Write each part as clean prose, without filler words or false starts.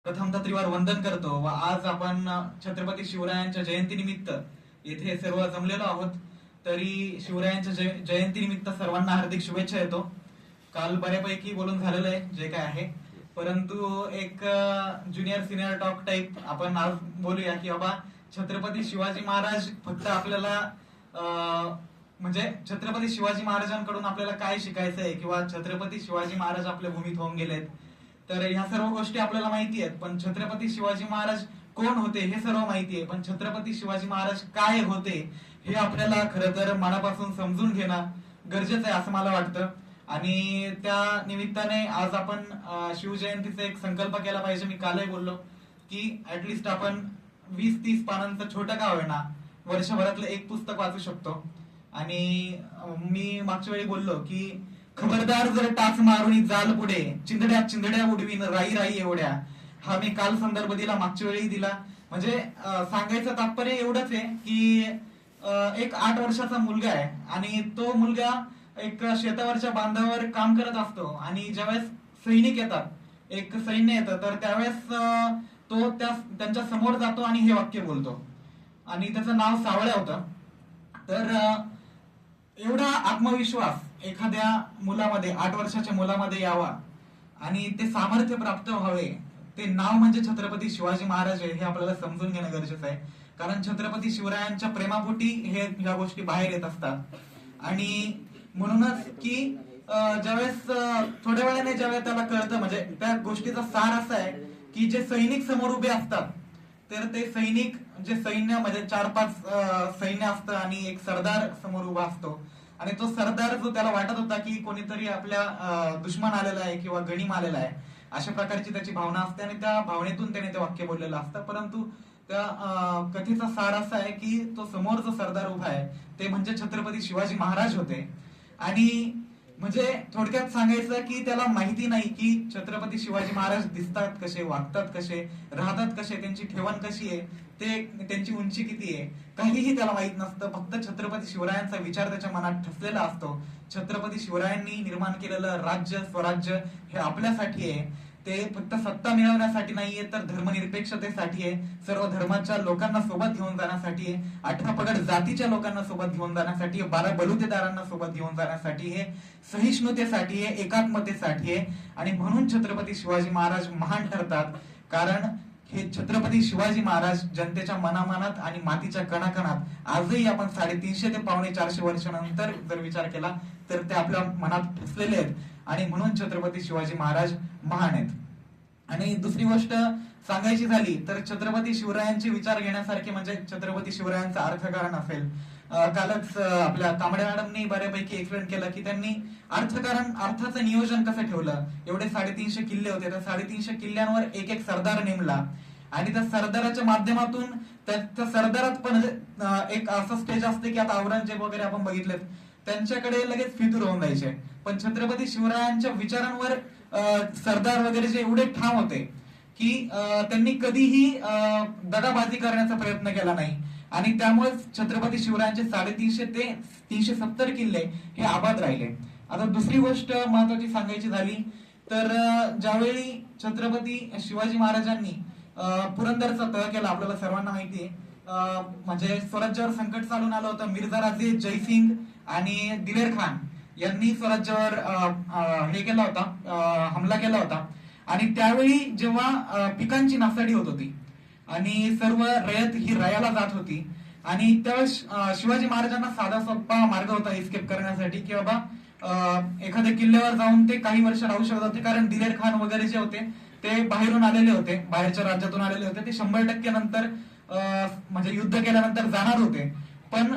प्रथमतः त्रिवार वंदन करतो व आज आपण छत्रपती शिवरायांच्या जयंतीनिमित्त येथे सर्व जमलेलो आहोत. तरी शिवरायांच्या जयंतीनिमित्त सर्वांना हार्दिक शुभेच्छा देतो. काल बऱ्यापैकी बोलून झालेलं आहे जे काय आहे, परंतु एक ज्युनियर सिनियर टॉक टाईप आपण आज बोलूया की बाबा छत्रपती शिवाजी महाराज फक्त आपल्याला म्हणजे छत्रपती शिवाजी महाराजांकडून आपल्याला काय शिकायचं आहे किंवा छत्रपती शिवाजी महाराज आपल्या भूमीत होऊन गेलेत. तर ह्या सर्व गोष्टी आपल्याला माहिती आहेत, पण छत्रपती शिवाजी महाराज कोण होते हे सर्व माहिती आहे, पण छत्रपती शिवाजी महाराज काय होते हे आपल्याला खरं तर मनापासून समजून घेणं गरजेचं आहे असं मला वाटतं. आणि त्या निमित्ताने आज आपण शिवजयंतीचा एक संकल्प केला पाहिजे. मी कालही बोललो की ऍटलिस्ट आपण 20-30 पानांचं छोटं का होईना वर्षभरातलं एक पुस्तक वाचू शकतो. आणि मी मागच्या वेळी बोललो की खबरदार जर टाच मारून जाल पुढे, चिंधड्या चिंधड्या उडवीन राई राई एवढ्या, हा मी काल संदर्भ दिला, मागच्या वेळी दिला. म्हणजे सांगायचं तात्पर्य एवढंच आहे की एक 8 वर्षाचा मुलगा आहे आणि तो मुलगा एक शेतावरच्या बांधावर काम करत असतो आणि ज्यावेळेस सैनिक येतात, एक सैन्य येतं, तर त्यावेळेस तो त्यांच्या समोर जातो आणि हे वाक्य बोलतो आणि त्याचं नाव सावळ्या होतं. तर एवढा आत्मविश्वास एखाद्या मुलामध्ये, 8 वर्षाच्या मुलामध्ये यावा आणि ते सामर्थ्य प्राप्त व्हावे, ते नाव म्हणजे छत्रपती शिवाजी महाराज हे आपल्याला समजून घेणं गरजेचं आहे. कारण छत्रपती शिवरायांच्या प्रेमापोटी ह्या गोष्टी बाहेर येत असतात. आणि म्हणूनच की ज्यावेळेस थोड्या वेळाने ज्यावेळेस त्याला कळतं, म्हणजे त्या गोष्टीचा सार असा आहे की जे सैनिक समोर उभे असतात, तर ते सैनिक जे सैन्य म्हणजे 4-5 सैन्य असतं आणि एक सरदार समोर उभा असतो आणि तो सरदार जो त्याला वाटत होता की कोणीतरी आपल्या दुश्मन आलेला आहे किंवा गणिम आलेला आहे, अशा प्रकारची त्याची भावना असते आणि त्या भावनेतून त्याने ते वाक्य बोललेलं असतं. परंतु त्या कथेचा सार असा आहे की तो समोर जो सरदार उभा आहे ते म्हणजे छत्रपती शिवाजी महाराज होते. आणि म्हणजे थोडक्यात सांगायचं की त्याला माहिती नाही की छत्रपती शिवाजी महाराज दिसतात कसे, वागतात कसे, राहतात कसे, त्यांची ठेवण कशी आहे, ते त्यांची उंची किती आहे, काहीही त्याला माहित नसतं. फक्त छत्रपती शिवरायांचा विचार त्याच्या मनात ठसलेला असतो. छत्रपती शिवरायांनी निर्माण केलेलं राज्य, स्वराज्य हे आपल्यासाठी आहे. ते फक्त सत्ता मिळवण्यासाठी नाहीये, तर धर्मनिरपेक्षतेसाठी आहे, सर्व धर्माच्या लोकांना सोबत घेऊन जाण्यासाठी आहे, 18 पगड जातीच्या लोकांना सोबत घेऊन जाण्यासाठी आहे, 12 बलुतेदारांना सोबत घेऊन जाण्यासाठी आहे, सहिष्णुतेसाठी आहे, एकात्मतेसाठी आहे. आणि म्हणून छत्रपती शिवाजी महाराज महान ठरतात. कारण हे छत्रपती शिवाजी महाराज जनतेच्या मनामनात आणि मातीच्या कणाकणात आजही आपण 350 ते 450 वर्षानंतर जर विचार केला तर ते आपल्या मनात ठसलेले आहेत. आणि म्हणून छत्रपती शिवाजी महाराज महान आहेत. आणि दुसरी गोष्ट सांगायची झाली तर छत्रपती शिवरायांचे विचार घेण्यासारखे म्हणजे छत्रपती शिवरायांचं अर्थकारण असेल. कालच आपल्या तांबडे मॅडमनी बऱ्यापैकी एक्सप्लेन केलं की त्यांनी अर्थाचं नियोजन कसं ठेवलं. एवढे 350 किल्ले होते, तर 350 किल्ल्यांवर एक एक सरदार नेमला आणि त्या सरदाराच्या माध्यमातून त्या सरदारात पण एक असं स्टेज असते की आता औरंगजेब वगैरे आपण बघितलेत, त्यांच्याकडे लगेच फितूर होऊन जायचे. पण छत्रपती शिवरायांच्या विचारांवर सरदार वगैरे जे एवढे ठाम होते की त्यांनी कधीही दगाबाजी करण्याचा प्रयत्न केला नाही. आणि त्यामुळे छत्रपती शिवरायांचे 350 ते 370 किल्ले हे आबाद राहिले. आता दुसरी गोष्ट महत्वाची सांगायची झाली तर ज्यावेळी छत्रपती शिवाजी महाराजांनी पुरंदरचा तह केला, आपल्याला सर्वांना माहिती आहे, म्हणजे स्वराज्यावर संकट चालून आलं होतं. मिर्झा राजे जयसिंग आणि दिलेर खान यांनी स्वराज्यावर हे केला होता, हमला केला होता. आणि त्यावेळी जेव्हा पिकांची नासाडी होत होती आणि सर्व रयत ही रयाला जात होती आणि त्यावेळेस शिवाजी महाराजांना साधा सोपा मार्ग होता एस्केप करण्यासाठी की बाबा एखाद्या किल्ल्यावर जाऊन ते काही वर्ष राहू शकत होते. कारण दिलेर खान वगैरे जे होते ते बाहेरून आलेले होते, बाहेरच्या राज्यातून आलेले होते, ते 100% नंतर म्हणजे युद्ध केल्यानंतर जाणार होते. पण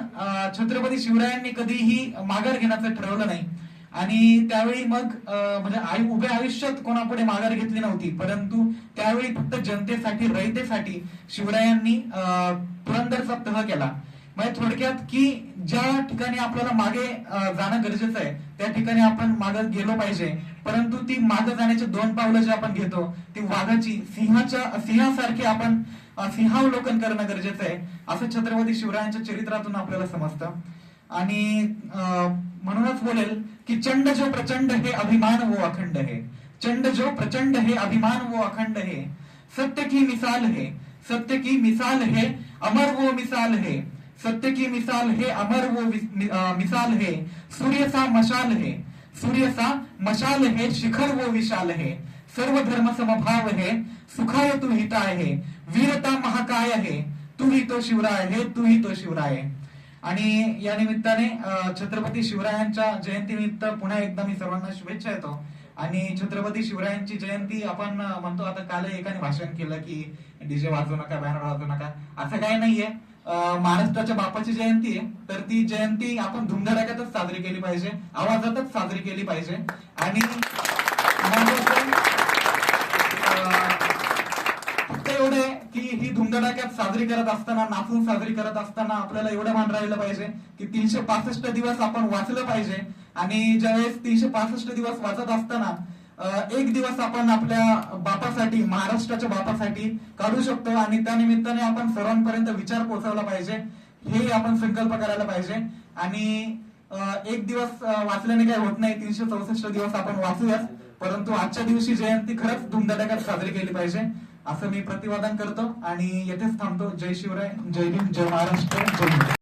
छत्रपती शिवरायांनी कधीही माघार घेण्याचं ठरवलं नाही. आणि त्यावेळी मग म्हणजे उभ्या आयुष्यात कोणापुढे माघार घेतली नव्हती, परंतु त्यावेळी फक्त जनतेसाठी, रयतेसाठी शिवरायांनी पुरंदरचा तह केला. म्हणजे थोडक्यात की ज्या ठिकाणी आपल्याला मागे जाणं गरजेचं आहे त्या ठिकाणी आपण मागे गेलो पाहिजे, परंतु ती मागे जाण्याचे 2 पावलं जे आपण घेतो ती वाघाची, सिंहासारखी आपण सिंहावलोकन करणं गरजेचं आहे, असं छत्रपती शिवरायांच्या चरित्रातून आपल्याला समजतं. आणि म्हणूनच बोलेल की चंड जो प्रचंड हे अभिमान वो अखंड है, चंड जो प्रचंड हे अभिमान वो अखंड है, सत्य की मिसाल है, सत्य की मिसाल है, अमर वो मिसाल है, सत्य की मिसाल है, अमर वो मिसाल है, सूर्य सा मशाल है, सूर्य सा मशाल है, शिखर वो विशाल है, सर्व धर्म समभाव है, सुखाय तू हिताय है, वीरता महाकाय है, तू ही तो शिवराय है, तू ही तो शिवराय. आणि या निमित्ताने छत्रपती शिवरायांच्या जयंतीनिमित्त पुन्हा एकदा मी सर्वांना शुभेच्छा देतो. आणि छत्रपती शिवरायांची जयंती आपण म्हणतो, आता काल एकाने भाषण केलं की डीजे वाजवू नका, बॅनर वाजवू नका, असं काही नाहीये. महाराष्ट्राच्या बापाची जयंती आहे, तर ती जयंती आपण धुमधडाक्यातच साजरी केली पाहिजे, आवाजातच साजरी केली पाहिजे. आणि फक्त एवढे की ही धुमधडाक्यात साजरी करत असताना, नाचून साजरी करत असताना आपल्याला एवढं मान राहिलं पाहिजे की 365 दिवस आपण वाचलं पाहिजे. आणि ज्यावेळेस 365 दिवस वाचत असताना एक दिवस आपण आपल्या बापासाठी, महाराष्ट्राच्या बापासाठी काढू शकतो. आणि त्या निमित्ताने आपण सर्वांपर्यंत विचार पोहोचवला पाहिजे, हे आपण संकल्प करायला पाहिजे. आणि एक दिवस वाचल्याने काही होत नाही, 364 दिवस आपण वाचूयाच, परंतु आजच्या दिवशी जयंती खरंच धुमधडाक्यात साजरी केली पाहिजे, असं मी प्रतिपादन करतो. आणि येथेच थांबतो. जय शिवराय, जय हिंद, जय महाराष्ट्र, जय हिंद.